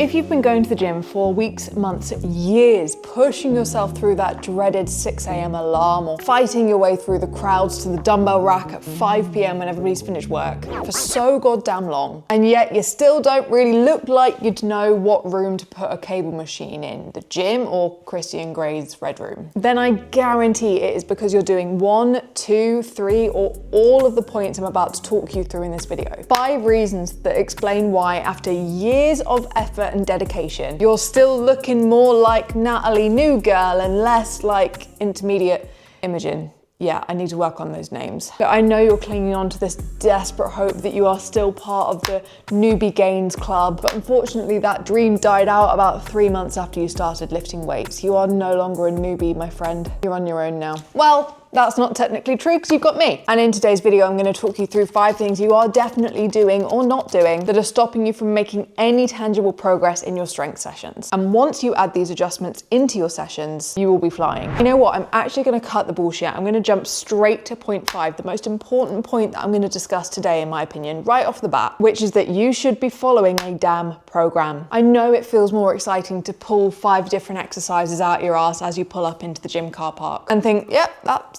If you've been going to the gym for weeks, months, years, pushing yourself through that dreaded 6 a.m. alarm or fighting your way through the crowds to the dumbbell rack at 5 p.m. when everybody's finished work for so goddamn long, and yet you still don't really look like you'd know what room to put a cable machine in, the gym or Christian Grey's red room, then I guarantee it is because you're doing 1, 2, 3, or all of the points I'm about to talk you through in this video. 5 reasons that explain why, after years of effort and dedication, you're still looking more like Natalie New Girl and less like intermediate Imogen. Yeah, I need to work on those names. But I know you're clinging on to this desperate hope that you are still part of the newbie gains club, but unfortunately that dream died out about 3 months after you started lifting weights. You are no longer a newbie, my friend. You're on your own now. Well, that's not technically true because you've got me. And in today's video, I'm going to talk you through 5 things you are definitely doing or not doing that are stopping you from making any tangible progress in your strength sessions. And once you add these adjustments into your sessions, you will be flying. You know what? I'm actually going to cut the bullshit. I'm going to jump straight to point 5, the most important point that I'm going to discuss today, in my opinion, right off the bat, which is that you should be following a damn program. I know it feels more exciting to pull 5 different exercises out your ass as you pull up into the gym car park and think, yep,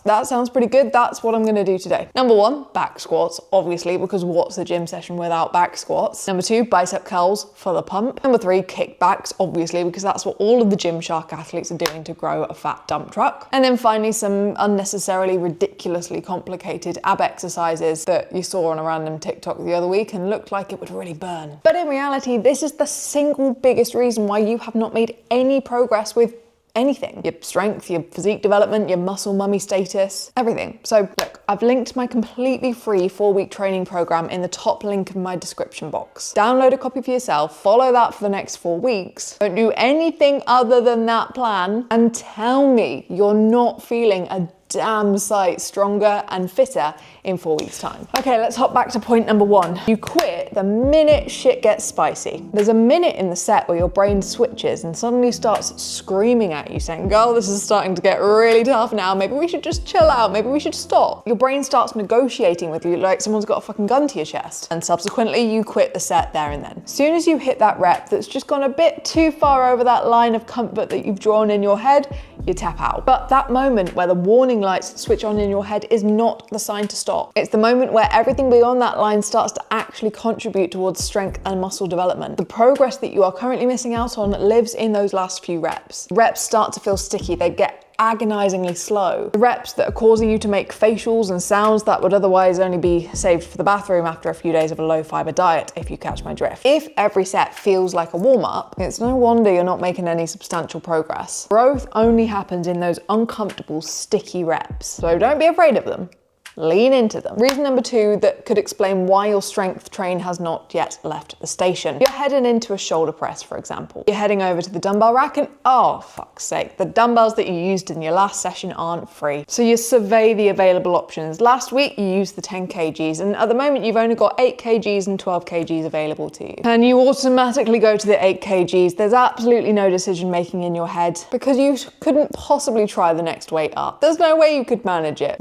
that sounds pretty good. That's what I'm going to do today. Number 1, back squats, obviously, because what's a gym session without back squats? Number 2, bicep curls for the pump. Number 3, kickbacks, obviously, because that's what all of the Gymshark athletes are doing to grow a fat dump truck. And then finally, some unnecessarily ridiculously complicated ab exercises that you saw on a random TikTok the other week and looked like it would really burn. But in reality, this is the single biggest reason why you have not made any progress with anything. Your strength, your physique development, your muscle mummy status, everything. So look, I've linked my completely free 4-week training program in the top link of my description box. Download a copy for yourself, follow that for the next 4 weeks. Don't do anything other than that plan and tell me you're not feeling a damn sight stronger and fitter in 4 weeks' time. Okay, let's hop back to point number 1. You quit the minute shit gets spicy. There's a minute in the set where your brain switches and suddenly starts screaming at you saying, girl, this is starting to get really tough now. Maybe we should just chill out. Maybe we should stop. Your brain starts negotiating with you like someone's got a fucking gun to your chest. And subsequently, you quit the set there and then. As soon as you hit that rep that's just gone a bit too far over that line of comfort that you've drawn in your head, you tap out. But that moment where the warning lights switch on in your head is not the sign to stop. It's the moment where everything beyond that line starts to actually contribute towards strength and muscle development. The progress that you are currently missing out on lives in those last few reps. Reps start to feel sticky. They get agonizingly slow. The reps that are causing you to make facials and sounds that would otherwise only be saved for the bathroom after a few days of a low fiber diet, if you catch my drift. If every set feels like a warm-up, it's no wonder you're not making any substantial progress. Growth only happens in those uncomfortable, sticky reps. So don't be afraid of them. Lean into them. Reason number 2 that could explain why your strength train has not yet left the station. You're heading into a shoulder press, for example. You're heading over to the dumbbell rack and, oh, fuck's sake, the dumbbells that you used in your last session aren't free. So you survey the available options. Last week, you used the 10 kgs, and at the moment, you've only got 8 kgs and 12 kgs available to you. And you automatically go to the 8 kgs. There's absolutely no decision making in your head because you couldn't possibly try the next weight up. There's no way you could manage it.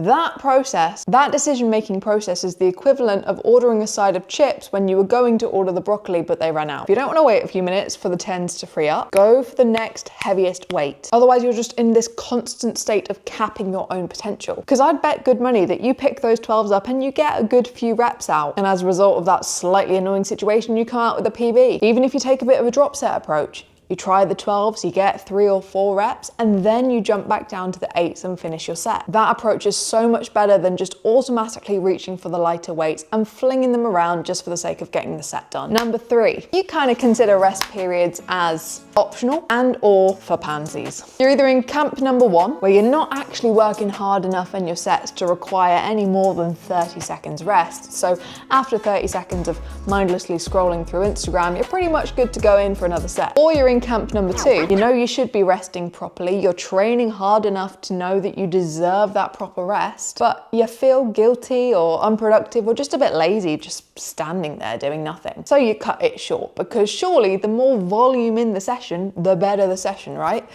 That decision-making process is the equivalent of ordering a side of chips when you were going to order the broccoli, but they ran out. If you don't want to wait a few minutes for the 10s to free up, go for the next heaviest weight. Otherwise, you're just in this constant state of capping your own potential. Because I'd bet good money that you pick those 12s up and you get a good few reps out. And as a result of that slightly annoying situation, you come out with a PB. Even if you take a bit of a drop set approach, you try the 12s, you get 3 or 4 reps, and then you jump back down to the 8s and finish your set. That approach is so much better than just automatically reaching for the lighter weights and flinging them around just for the sake of getting the set done. Number 3, you kind of consider rest periods as optional and or for pansies. You're either in camp number 1, where you're not actually working hard enough in your sets to require any more than 30 seconds rest. So after 30 seconds of mindlessly scrolling through Instagram, you're pretty much good to go in for another set. Or you're in camp number 2. You know you should be resting properly. You're training hard enough to know that you deserve that proper rest, but you feel guilty or unproductive or just a bit lazy, just standing there doing nothing. So you cut it short because surely the more volume in the session, the better the session, right?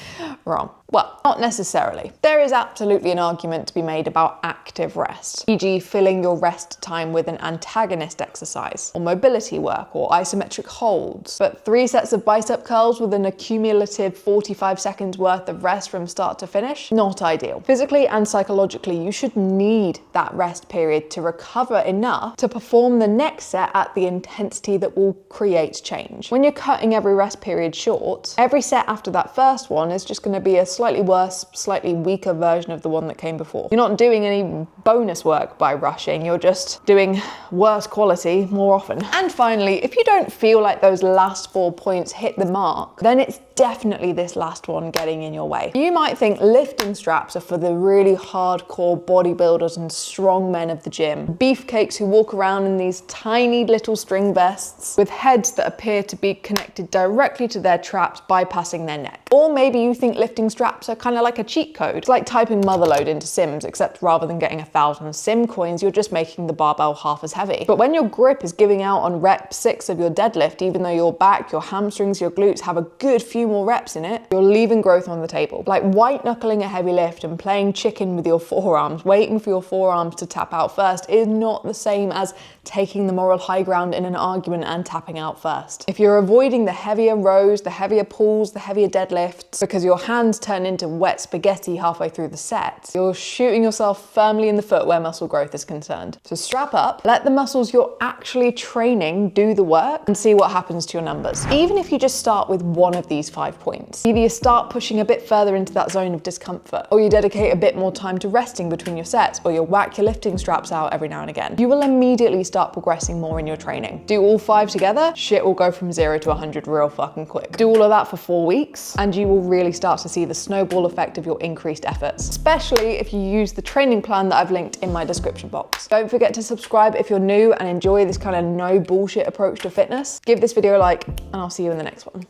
Wrong. Well, not necessarily. There is absolutely an argument to be made about active rest, e.g. filling your rest time with an antagonist exercise, or mobility work, or isometric holds. But 3 sets of bicep curls with an accumulative 45 seconds worth of rest from start to finish? Not ideal. Physically and psychologically, you should need that rest period to recover enough to perform the next set at the intensity that will create change. When you're cutting every rest period short, every set after that first one is just going to be a slightly worse, slightly weaker version of the one that came before. You're not doing any bonus work by rushing, you're just doing worse quality more often. And finally, if you don't feel like those last 4 points hit the mark, then it's definitely this last one getting in your way. You might think lifting straps are for the really hardcore bodybuilders and strong men of the gym, beefcakes who walk around in these tiny little string vests with heads that appear to be connected directly to their traps, bypassing their neck. Or maybe you think lifting straps are kind of like a cheat code. It's like typing motherload into Sims, except rather than getting 1,000 Sim coins, you're just making the barbell half as heavy. But when your grip is giving out on rep 6 of your deadlift, even though your back, your hamstrings, your glutes have a good few more reps in it, you're leaving growth on the table. Like white knuckling a heavy lift and playing chicken with your forearms, waiting for your forearms to tap out first, is not the same as taking the moral high ground in an argument and tapping out first. If you're avoiding the heavier rows, the heavier pulls, the heavier deadlifts, because your hands turn into wet spaghetti halfway through the set, you're shooting yourself firmly in the foot where muscle growth is concerned. So strap up, let the muscles you're actually training do the work, and see what happens to your numbers. Even if you just start with one of these 5 points, either you start pushing a bit further into that zone of discomfort, or you dedicate a bit more time to resting between your sets, or you whack your lifting straps out every now and again, you will immediately start progressing more in your training. Do all 5 together, shit will go from 0 to 100 real fucking quick. Do all of that for 4 weeks, and you will really start to see the snowball effect of your increased efforts, especially if you use the training plan that I've linked in my description box. Don't forget to subscribe if you're new and enjoy this kind of no bullshit approach to fitness. Give this video a like, and I'll see you in the next one.